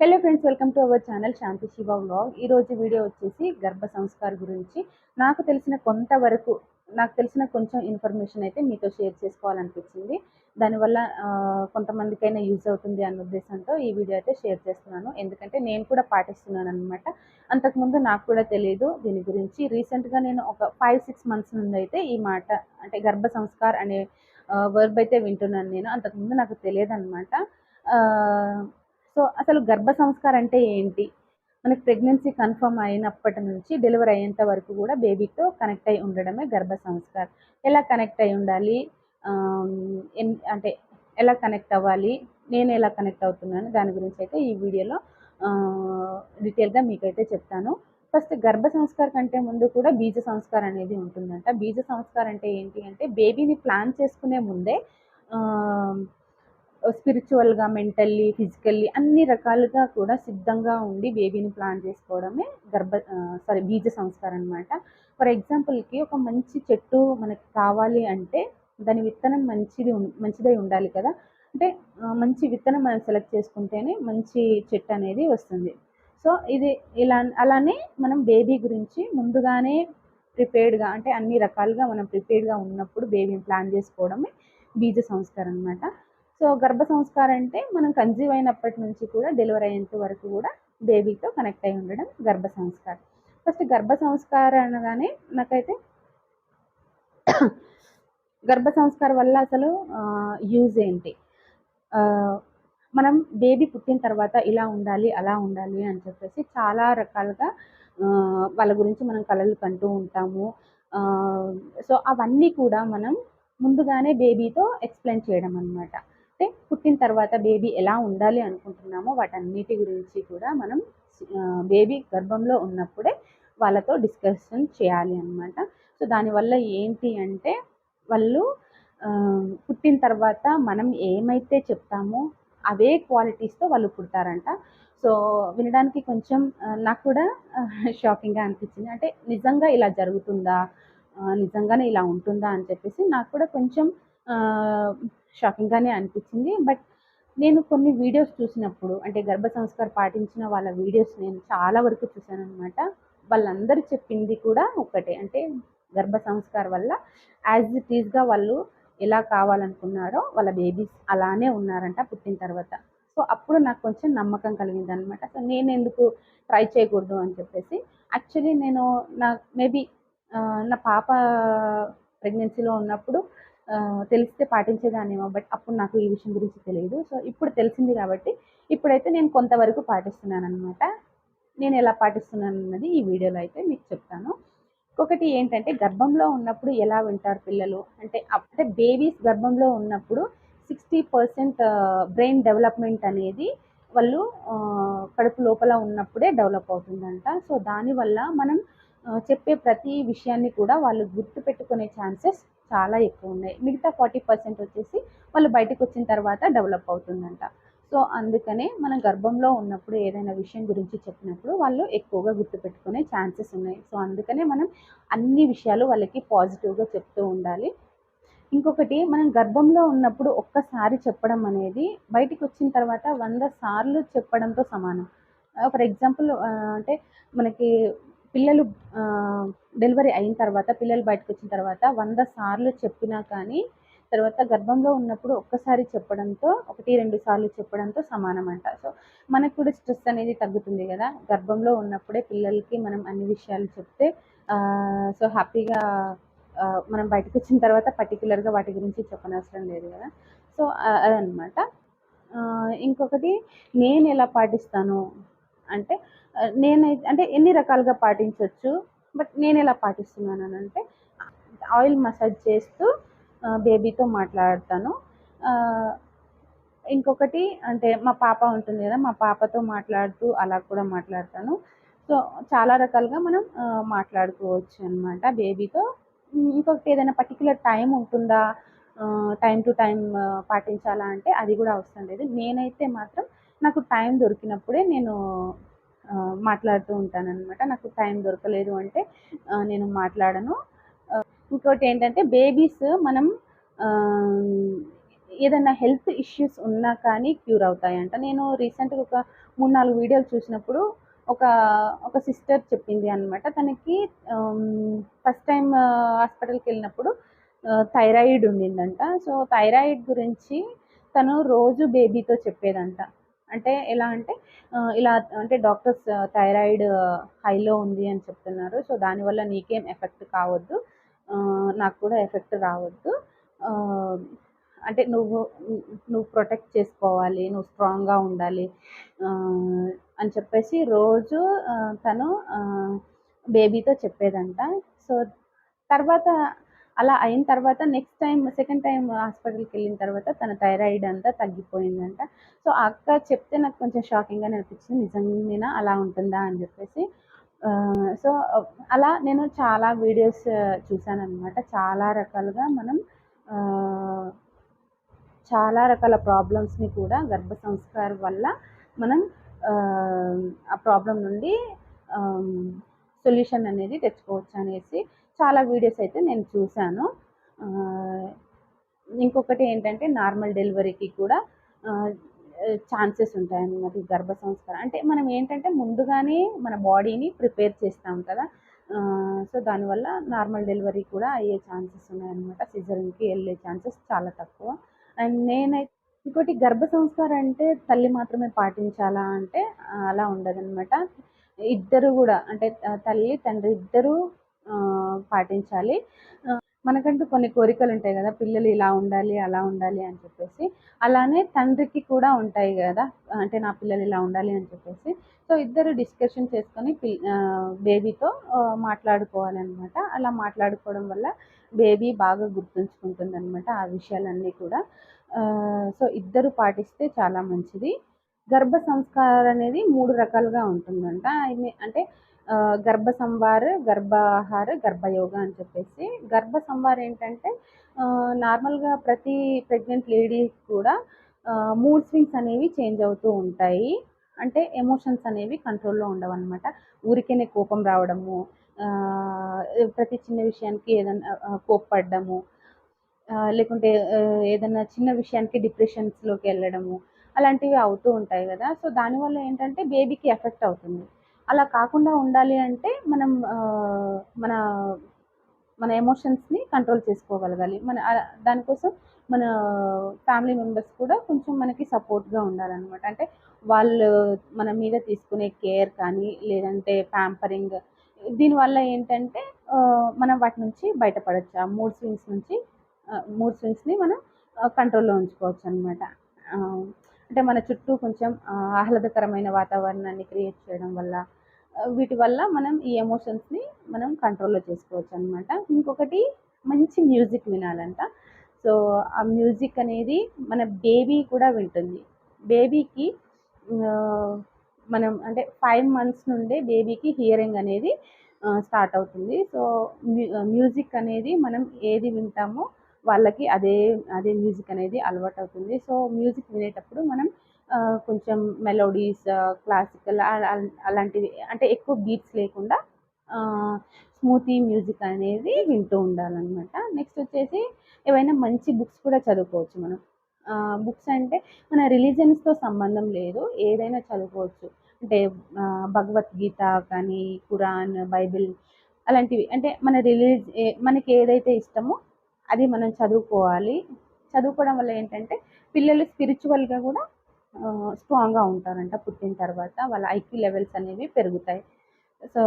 Hello friends, welcome to our channel Shanti Shiva vlog. ఈరోజు video వచ్చేసి గర్భ సంస్కార్ గురించి నాకు తెలిసిన కొంచెం ఇన్ఫర్మేషన్ అయితే మీతో షేర్ చేసుకోవాలనిపించింది. దానివల్ల కొంతమందికైనా యూజ్ అవుతుంది అన్న ఉద్దేశంతో ఈ వీడియో అయితే షేర్ చేస్తున్నాను. ఎందుకంటే నేను కూడా పాటిస్తున్నాను అనమాట. అంతకుముందు నాకు కూడా తెలియదు దీని గురించి. రీసెంట్గా నేను ఒక 5-6 మంత్స్ నుండి అయితే ఈ మాట అంటే గర్భ సంస్కార్ అనే వర్బ్ అయితే వింటున్నాను నేను. అంతకుముందు నాకు తెలియదు అనమాట. సో అసలు గర్భ సంస్కార్ అంటే ఏంటి? మనకి ప్రెగ్నెన్సీ కన్ఫర్మ్ అయినప్పటి నుంచి డెలివరీ అయ్యేంత వరకు కూడా బేబీతో కనెక్ట్ అయి ఉండడమే గర్భ సంస్కార్. ఎలా కనెక్ట్ అయి ఉండాలి, అంటే ఎలా కనెక్ట్ అవ్వాలి, నేను ఎలా కనెక్ట్ అవుతున్నాను దాని గురించి అయితే ఈ వీడియోలో డీటెయిల్గా మీకైతే చెప్తాను. ఫస్ట్ గర్భ సంస్కార్ కంటే ముందు కూడా బీజ సంస్కార్ అనేది ఉంటుందంట. బీజ సంస్కార్ అంటే ఏంటి అంటే బేబీని ప్లాన్ చేసుకునే ముందే స్పిరిచువల్గా, మెంటల్లీ, ఫిజికల్లీ అన్ని రకాలుగా కూడా సిద్ధంగా ఉండి బేబీని ప్లాన్ చేసుకోవడమే బీజ సంస్కారం అనమాట. ఫర్ ఎగ్జాంపుల్కి ఒక మంచి చెట్టు మనకి కావాలి అంటే దాని విత్తనం మంచిదై ఉండాలి కదా. అంటే మంచి విత్తనం మనం సెలెక్ట్ చేసుకుంటేనే మంచి చెట్టు అనేది వస్తుంది. సో ఇది అలానే మనం బేబీ గురించి ముందుగానే ప్రిపేర్డ్గా, అంటే అన్ని రకాలుగా మనం ప్రిపేర్డ్గా ఉన్నప్పుడు బేబీని ప్లాన్ చేసుకోవడమే బీజ సంస్కారం అనమాట. సో గర్భ సంస్కారం అంటే మనం కన్సీవ్ అయినప్పటి నుంచి కూడా డెలివరీ అయ్యేంత వరకు కూడా బేబీతో కనెక్ట్ అయి ఉండడం గర్భ సంస్కారం. ఫస్ట్ గర్భ సంస్కారం అనగానే నాకైతే గర్భ సంస్కారం వల్ల అసలు యూజ్ ఏంటి, మనం బేబీ పుట్టిన తర్వాత ఇలా ఉండాలి అలా ఉండాలి అని చెప్పేసి చాలా రకాలుగా వాళ్ళ గురించి మనం కలలు కంటూ ఉంటాము. సో అవన్నీ కూడా మనం ముందుగానే బేబీతో ఎక్స్ప్లెయిన్ చేయడం అనమాట. అంటే పుట్టిన తర్వాత బేబీ ఎలా ఉండాలి అనుకుంటున్నామో వాటన్నిటి గురించి కూడా మనం బేబీ గర్భంలో ఉన్నప్పుడే వాళ్ళతో డిస్కషన్ చేయాలి అనమాట. సో దానివల్ల ఏంటి అంటే వాళ్ళు పుట్టిన తర్వాత మనం ఏమైతే చెప్తామో అవే క్వాలిటీస్తో వాళ్ళు పుడతారంట. సో వినడానికి కొంచెం నాకు కూడా షాకింగ్గా అనిపించింది. అంటే నిజంగా ఇలా జరుగుతుందా, నిజంగానే ఇలా ఉంటుందా అని చెప్పేసి నాకు కూడా కొంచెం షాకింగ్గానే అనిపించింది. బట్ నేను కొన్ని వీడియోస్ చూసినప్పుడు, అంటే గర్భ సంస్కార్ పాటించిన వాళ్ళ వీడియోస్ నేను చాలా వరకు చూశాను అనమాట. వాళ్ళందరూ చెప్పింది కూడా ఒకటే, అంటే గర్భ సంస్కార్ వల్ల యాజ్ ఇట్ ఈజ్గా వాళ్ళు ఎలా కావాలనుకున్నారో వాళ్ళ బేబీస్ అలానే ఉన్నారంట పుట్టిన తర్వాత. సో అప్పుడు నాకు కొంచెం నమ్మకం కలిగింది అనమాట. సో నేను ఎందుకు ట్రై చేయకూడదు అని చెప్పేసి, యాక్చువల్లీ నేను మేబీ నా పాప ప్రెగ్నెన్సీలో ఉన్నప్పుడు తెలిస్తే పాటించేదాన్నేమో. బట్ అప్పుడు నాకు ఈ విషయం గురించి తెలియదు. సో ఇప్పుడు తెలిసింది కాబట్టి ఇప్పుడైతే నేను కొంతవరకు పాటిస్తున్నాను అనమాట. నేను ఎలా పాటిస్తున్నాను అన్నది ఈ వీడియోలో అయితే మీకు చెప్తాను. ఇంకొకటి ఏంటంటే గర్భంలో ఉన్నప్పుడు ఎలా వింటారు పిల్లలు అంటే బేబీస్ గర్భంలో ఉన్నప్పుడు 60% బ్రెయిన్ డెవలప్మెంట్ అనేది వాళ్ళు కడుపు లోపల ఉన్నప్పుడే డెవలప్ అవుతుందంట. సో దానివల్ల మనం చెప్పే ప్రతి విషయాన్ని కూడా వాళ్ళు గుర్తుపెట్టుకునే ఛాన్సెస్ చాలా ఎక్కువ ఉన్నాయి. మిగతా 40% వచ్చేసి వాళ్ళు బయటకు వచ్చిన తర్వాత డెవలప్ అవుతుందంట. సో అందుకనే మనం గర్భంలో ఉన్నప్పుడు ఏదైనా విషయం గురించి చెప్పినప్పుడు వాళ్ళు ఎక్కువగా గుర్తుపెట్టుకునే ఛాన్సెస్ ఉన్నాయి. సో అందుకనే మనం అన్ని విషయాలు వాళ్ళకి పాజిటివ్గా చెప్తూ ఉండాలి. ఇంకొకటి, మనం గర్భంలో ఉన్నప్పుడు ఒక్కసారి చెప్పడం అనేది బయటికి వచ్చిన తర్వాత 100 సార్లు చెప్పడంతో సమానం. ఫర్ ఎగ్జాంపుల్ అంటే మనకి పిల్లలు డెలివరీ అయిన తర్వాత, పిల్లలు బయటకు వచ్చిన తర్వాత 100 సార్లు చెప్పినా కానీ తర్వాత గర్భంలో ఉన్నప్పుడు ఒక్కసారి చెప్పడంతో, 1-2 సార్లు చెప్పడంతో సమానం అంట. సో మనకు కూడా స్ట్రెస్ అనేది తగ్గుతుంది కదా. గర్భంలో ఉన్నప్పుడే పిల్లలకి మనం అన్ని విషయాలు చెప్తే సో హ్యాపీగా మనం బయటకు వచ్చిన తర్వాత పర్టికులర్గా వాటి గురించి చెప్పనవసరం లేదు కదా. సో అదనమాట. ఇంకొకటి, నేను ఎలా పాటిస్తాను అంటే నేనైతే అంటే ఎన్ని రకాలుగా పాటించవచ్చు. బట్ నేను ఎలా పాటిస్తున్నాను అని అంటే ఆయిల్ మసాజ్ చేస్తూ బేబీతో మాట్లాడతాను. ఇంకొకటి అంటే మా పాప ఉంటుంది కదా, మా పాపతో మాట్లాడుతూ అలా కూడా మాట్లాడతాను. సో చాలా రకాలుగా మనం మాట్లాడుకోవచ్చు అనమాట బేబీతో. ఇంకొకటి, ఏదైనా పర్టికులర్ టైం ఉంటుందా, టైం టు టైం పాటించాలా అంటే అది కూడా అవసరం లేదు. నేనైతే మాత్రం నాకు టైం దొరికినప్పుడే నేను మాట్లాడుతూ ఉంటానన్నమాట. నాకు టైం దొరకలేదు అంటే నేను మాట్లాడను. ఇంకోటి ఏంటంటే బేబీస్ మనం ఏదైనా హెల్త్ ఇష్యూస్ ఉన్నా కానీ క్యూర్ అవుతాయంట. నేను రీసెంట్గా ఒక 3-4 వీడియోలు చూసినప్పుడు ఒక ఒక సిస్టర్ చెప్పింది అనమాట. తనకి ఫస్ట్ టైమ్ హాస్పిటల్‌కెళ్ళినప్పుడు థైరాయిడ్ ఉండిందంట. సో, థైరాయిడ్ గురించి తను రోజు బేబీతో చెప్పేదంట. అంటే ఎలా అంటే ఇలా అంటే డాక్టర్స్ థైరాయిడ్ హైలో ఉంది అని చెప్తున్నారు. సో, దానివల్ల నీకేం ఎఫెక్ట్ కావద్దు. నాకు కూడా ఎఫెక్ట్ రావద్దు. ఆహ్, అంటే నువ్వు ప్రొటెక్ట్ చేసుకోవాలి. నువ్వు స్ట్రాంగ్‌గా ఉండాలి. అని చెప్పేసి రోజు తను బేబీతో చెప్పేదంట. సో, తర్వాత అలా అయిన తర్వాత నెక్స్ట్ టైమ్ సెకండ్ టైమ్ హాస్పిటల్‌కెళ్ళిన తర్వాత తన థైరాయిడ్ అంతా తగ్గిపోయిందంట. సో, ఆ అక్క చెప్తే నాకు కొంచెం షాకింగ్‌గానే అనిపించింది. నిజంగానేనా అలా ఉంటుందా అని చెప్పేసి. సో, అలా నేను చాలా వీడియోస్ చూసాననమాట. చాలా రకాలుగా మనం ఆహ్, చాలా రకాల ప్రాబ్లమ్స్‌ని కూడా గర్భ సంస్కారం వల్ల మనం ఆ ప్రాబ్లమ్ నుండి ఆహ్, సొల్యూషన్ అనేది తెచ్చుకోవచ్చనేసి చాలా వీడియోస్ అయితే నేను చూసాను. ఆహ్, ఇంకొకటి ఏంటంటే నార్మల్ డెలివరీకి కూడా ఆహ్, ఛాన్సెస్ ఉంటాయన్నమాట ఈ గర్భ సంస్కారం. అంటే మనం ఏంటంటే ముందుగానే మన బాడీని ప్రిపేర్ చేస్తాం కదా! సో, దానివల్ల నార్మల్ డెలివరీ కూడా అయ్యే ఛాన్సెస్ ఉన్నాయన్నమాట. సిజేరియన్‌కి ఎళ్ళే ఛాన్సెస్ చాలా తక్కువ. అండ్ నేనైతే ఇంకోటి గర్భ సంస్కారం అంటే తల్లి మాత్రమే పాటించాలా అంటే అలా ఉండదనమాట. ఇద్దరు గూడా అంటే తల్లి, తండ్రి ఇద్దరూ పాటించాలి. మనకంటూ కొన్ని కోరికలుంటాయి గదా! పిల్లలు ఇలా ఉండాలి, అలా ఉండాలి అని చెప్పేసి. అలానే తండ్రికి కూడా ఉంటాయి గదా! అంటే నా పిల్లలు ఇలా ఉండాలి అని చెప్పేసి. సో, ఇద్దరు డిస్కషన్ చేసుకొని బేబీతో మాట్లాడుకోవాలనమాట. అలా మాట్లాడుకోవడం వల్ల బేబీ బాగా గుర్తుంచుకుంటుందనమాట ఆ విషయాలన్నీ కూడా. సో, ఇద్దరు పాటిస్తే చాలా మంచిది. గర్భ సంస్కార్ అనేది 3 రకాలుగా ఉంటుందంట. అంటే గర్భ సంవార్, గర్భాహార, గర్భయోగ అని చెప్పేసి. గర్భ సంవార్ ఏంటంటే నార్మల్‌గా ప్రతి ప్రెగ్నెంట్ లేడీకి కూడా మూడ్ స్వింగ్స్ అనేవి చేంజ్ అవుతూ ఉంటాయి. అంటే ఎమోషన్స్ అనేవి కంట్రోల్‌లో ఉండవనమాట. ఊరికేనే కోపం రావడము, ఆహ్, ప్రతి చిన్న విషయానికి ఏదన్నా కోప్పడము, లేకుంటే ఏదన్నా చిన్న విషయానికి డిప్రెషన్స్‌లోకెళ్ళడము, అలాంటివి అవుతూ ఉంటాయి గదా! సో, దానివల్ల ఏంటంటే బేబీకి ఎఫెక్ట్ అవుతుంది. అలా కాకుండా ఉండాలి అంటే మనం మన మన ఎమోషన్స్‌ని కంట్రోల్ చేసుకోగలగాలి. దానికోసం మన ఫ్యామిలీ మెంబర్స్ కూడా కొంచెం మనకి సపోర్ట్‌గా ఉండాలనమాట. అంటే వాళ్ళు మన మీద తీసుకునే కేర్ కానీ, లేదంటే ప్యాంపరింగ్ దీనివల్ల ఏంటంటే మనం వాటి నుంచి బయటపడొచ్చు. ఆ మూడ్ స్వింగ్స్‌ని మనం కంట్రోల్‌లో ఉంచుకోవచ్చనమాట. అంటే మన చుట్టూ కొంచెం ఆహ్లాదకరమైన వాతావరణాన్ని క్రియేట్ చేయడం వల్ల వీటి వల్ల మనం ఈ ఎమోషన్స్‌ని మనం కంట్రోల్‌లో చేసుకోవచ్చనమాట. ఇంకొకటి మంచి మ్యూజిక్ వినాలంట. సో, ఆ మ్యూజిక్ అనేది మన బేబీ కూడా వింటుంది. బేబీకి మనం అంటే 5 మంత్స్ నుండే బేబీకి హియరింగ్ అనేది స్టార్ట్ అవుతుంది. సో, మ్యూజిక్ అనేది మనం ఏది వింటామో వాళ్ళకి అదే మ్యూజిక్ అనేది అలవాటవుతుంది. సో, మ్యూజిక్ వినేటప్పుడు మనం కొంచెం మెలోడీస్, క్లాసికల్ అలాంటివి అంటే ఎక్కువ బీట్స్ లేకుండా ఆహ్, స్మూతీ మ్యూజిక్ అనేది వింటూ ఉండాలనమాట. నెక్స్ట్ వచ్చేసి ఏవైనా మంచి బుక్స్ కూడా చదువుకోవచ్చు మనం. బుక్స్ అంటే మన రిలీజియన్స్‌తో సంబంధం లేదు. ఏదైనా చదువుకోవచ్చు. అంటే భగవద్గీత కానీ, ఖురాన్, బైబిల్ అలాంటివి. అంటే మనకి ఏదైతే ఇష్టమో అది మనం చదువుకోవాలి. చదువుకోవడం వల్ల ఏంటంటే పిల్లలు స్పిరిచువల్‌గా కూడా స్ట్రాంగ్‌గా ఉంటారంట పుట్టిన తర్వాత. వాళ్ళ ఐక్యూ లెవెల్స్ అనేవి పెరుగుతాయి. సో,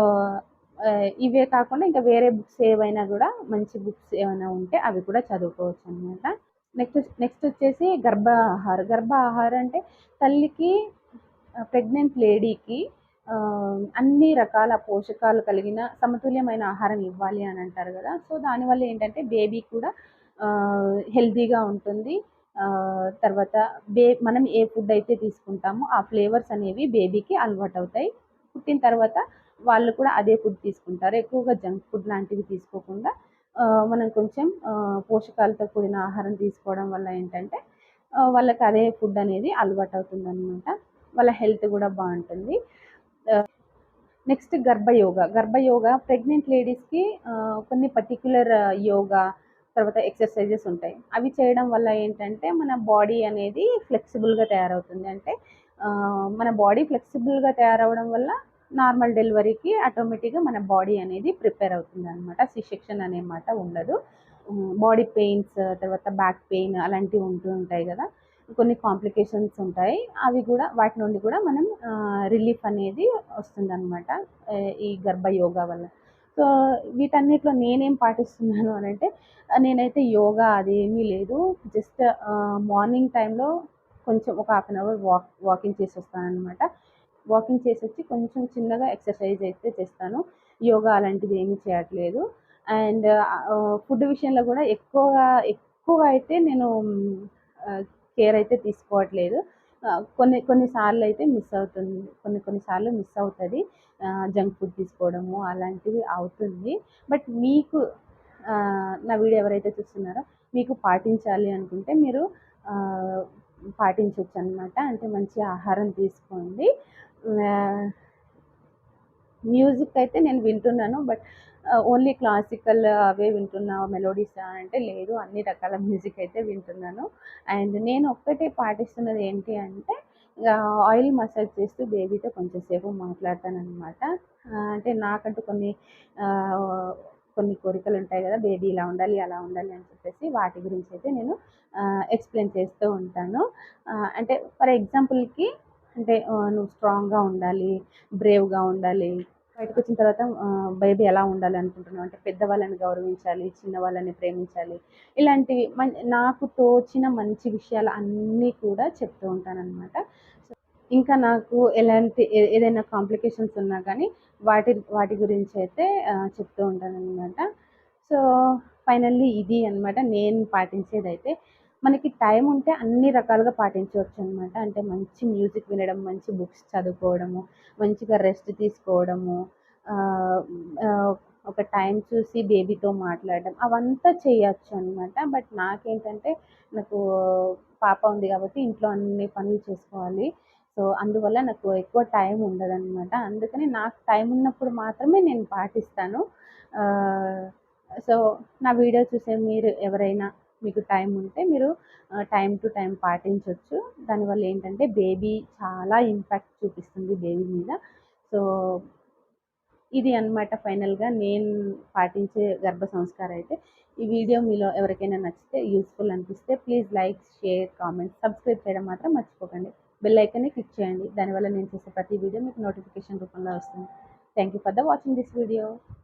ఇవే కాకుండా ఇంకా వేరే బుక్స్ ఏవైనా గూడా మంచి బుక్స్ ఏమైనా ఉంటే అవి కూడా చదువుకోవచ్చనమాట. నెక్స్ట్ వచ్చేసి గర్భాహార. గర్భాహార అంటే తల్లికి ప్రెగ్నెంట్ లేడీకి అన్ని రకాల పోషకాలు కలిగిన సమతుల్యమైన ఆహారం ఇవ్వాలి అని అంటారు గదా! సో, దానివల్ల ఏంటంటే బేబీ కూడా హెల్తీగా ఉంటుంది. తర్వాత మనం ఏ ఫుడ్ అయితే తీసుకుంటామో ఆ ఫ్లేవర్స్ అనేవి బేబీకి అలవాటవుతాయి. పుట్టిన తర్వాత వాళ్ళు కూడా అదే ఫుడ్ తీసుకుంటారు. ఎక్కువగా జంక్ ఫుడ్ లాంటివి తీసుకోకుండా మనం కొంచెం పోషకాలతో కూడిన ఆహారం తీసుకోవడం వల్ల ఏంటంటే వాళ్ళకి అదే ఫుడ్ అనేది అలవాటవుతుందనమాట. వాళ్ళ హెల్త్ గూడా బావుంటుంది. నెక్స్ట్ గర్భయోగ. గర్భయోగ ప్రెగ్నెంట్ లేడీస్‌కి కొన్ని పర్టిక్యులర్ యోగా, తర్వాత ఎక్సర్‌సైజెస్ ఉంటాయి. అవి చేయడం వల్ల ఏంటంటే మన బాడీ అనేది ఫ్లెక్సిబుల్‌గా తయారవుతుంది. అంటే మన బాడీ ఫ్లెక్సిబుల్గా తయారవ్వడం వల్ల నార్మల్ డెలివరీకి ఆటోమేటిక్గా మన బాడీ అనేది ప్రిపేర్ అవుతుంది అనమాట. సి సెక్షన్ అనే మాట ఉండదు. బాడీ పెయిన్స్, తర్వాత బ్యాక్ పెయిన్ అలాంటివి ఉంటూ ఉంటాయి కదా, కొన్ని కాంప్లికేషన్స్ ఉంటాయి. అవి కూడా వాటి నుండి కూడా మనం రిలీఫ్ అనేది వస్తుందన్నమాట ఈ గర్భ యోగా వల్ల. సో వీటన్నిటిలో నేనేం పాటిస్తున్నాను అని అంటే, నేనైతే యోగా అదేమీ లేదు. జస్ట్ మార్నింగ్ టైంలో కొంచెం ఒక హాఫ్ అన్ అవర్ వాకింగ్ చేసి వస్తానన్నమాట. వాకింగ్ చేసొచ్చి కొంచెం చిన్నగా ఎక్సర్సైజ్ అయితే చేస్తాను. యోగా అలాంటిది ఏమీ చేయట్లేదు. అండ్ ఫుడ్ విషయంలో కూడా ఎక్కువగా అయితే నేను కేర్ అయితే తీసుకోవట్లేదు. కొన్ని సార్లు అయితే మిస్ అవుతుంది. కొన్ని సార్లు మిస్ అవుతది. జంక్ ఫుడ్ తీసుకోవడము అలాంటివి అవుతుంది. బట్ మీకు నా వీడియో ఎవరైతే చూస్తున్నారో మీకు పాటించాలి అనుకుంటే మీరు పాటించొచ్చనమాట. అంటే మంచి ఆహారం తీసుకోండి. మ్యూజిక్ అయితే నేను వింటున్నాను. బట్ ఓన్లీ క్లాసికల్ అవే వింటున్నా, మెలోడీసా అంటే లేదు. అన్ని రకాల మ్యూజిక్ అయితే వింటున్నాను. అండ్ నేను ఒక్కటే పాటిస్తున్నది ఏంటి అంటే, ఆయిల్ మసాజ్ చేస్తూ బేబీతో కొంచెం సేపు మాట్లాడతాననమాట. అంటే నాకంటూ కొన్ని కోరికలు ఉంటాయి కదా, బేబీ ఇలా ఉండాలి, అలా ఉండాలి అని చెప్పేసి వాటి గురించి అయితే నేను ఎక్స్‌ప్లెయిన్ చేస్తూ ఉంటాను. అంటే ఫర్ ఎగ్జాంపుల్‌కి అంటే నువ్వు స్ట్రాంగ్‌గా ఉండాలి, బ్రేవ్‌గా ఉండాలి. బయటకొచ్చిన తర్వాత బేబీ ఎలా ఉండాలి అనుకుంటున్నావు అంటే, పెద్దవాళ్ళని గౌరవించాలి, చిన్నవాళ్ళని ప్రేమించాలి. ఇలాంటివి నాకు తోచిన మంచి విషయాలు అన్నీ కూడా చెప్తూ ఉంటాననమాట. ఇంకా నాకు ఏదైనా కాంప్లికేషన్స్ ఉన్నా కానీ వాటి గురించి అయితే చెప్తూ ఉంటాననమాట. సో ఫైనల్లీ ఇది అనమాట నేను పాటించేదైతే. మనకి టైం ఉంటే అన్ని రకాలుగా పాటించవచ్చనమాట. అంటే మంచి మ్యూజిక్ వినడం, మంచి బుక్స్ చదువుకోవడము, మంచిగా రెస్ట్ తీసుకోవడము, ఆహ్, ఆహ్, ఒక టైం చూసి బేబీతో మాట్లాడడం అవంతా చేయొచ్చనమాట. బట్ నాకేంటంటే, నాకు పాప ఉంది కాబట్టి ఇంట్లో అన్ని పనులు చేసుకోవాలి. సో అందువల్ల నాకు ఎక్కువ టైం ఉండదనమాట. అందుకని నాకు టైం ఉన్నప్పుడు మాత్రమే నేను పాటిస్తాను. ఆహ్, సో నా వీడియో చూసే మీరు ఎవరైనా మీకు టైం ఉంటే మీరు టైమ్ టు టైం పాటించొచ్చు. దానివల్ల ఏంటంటే బేబీ చాలా ఇంపాక్ట్ చూపిస్తుంది బేబీ మీద. సో ఇది అన్నమాట ఫైనల్‌గా నేను పాటించే గర్భ సంస్కారం అయితే. ఈ వీడియో మీలో ఎవరికైనా నచ్చితే, యూజ్‌ఫుల్ అనిపిస్తే please like, share, comment, subscribe చేయడం మాత్రం మర్చిపోకండి. బెల్ ఐకాన్‌ని క్లిక్ చేయండి. దానివల్ల నేను చేసే ప్రతి వీడియో మీకు నోటిఫికేషన్ రూపంలో వస్తుంది. Thank you for the watching this video.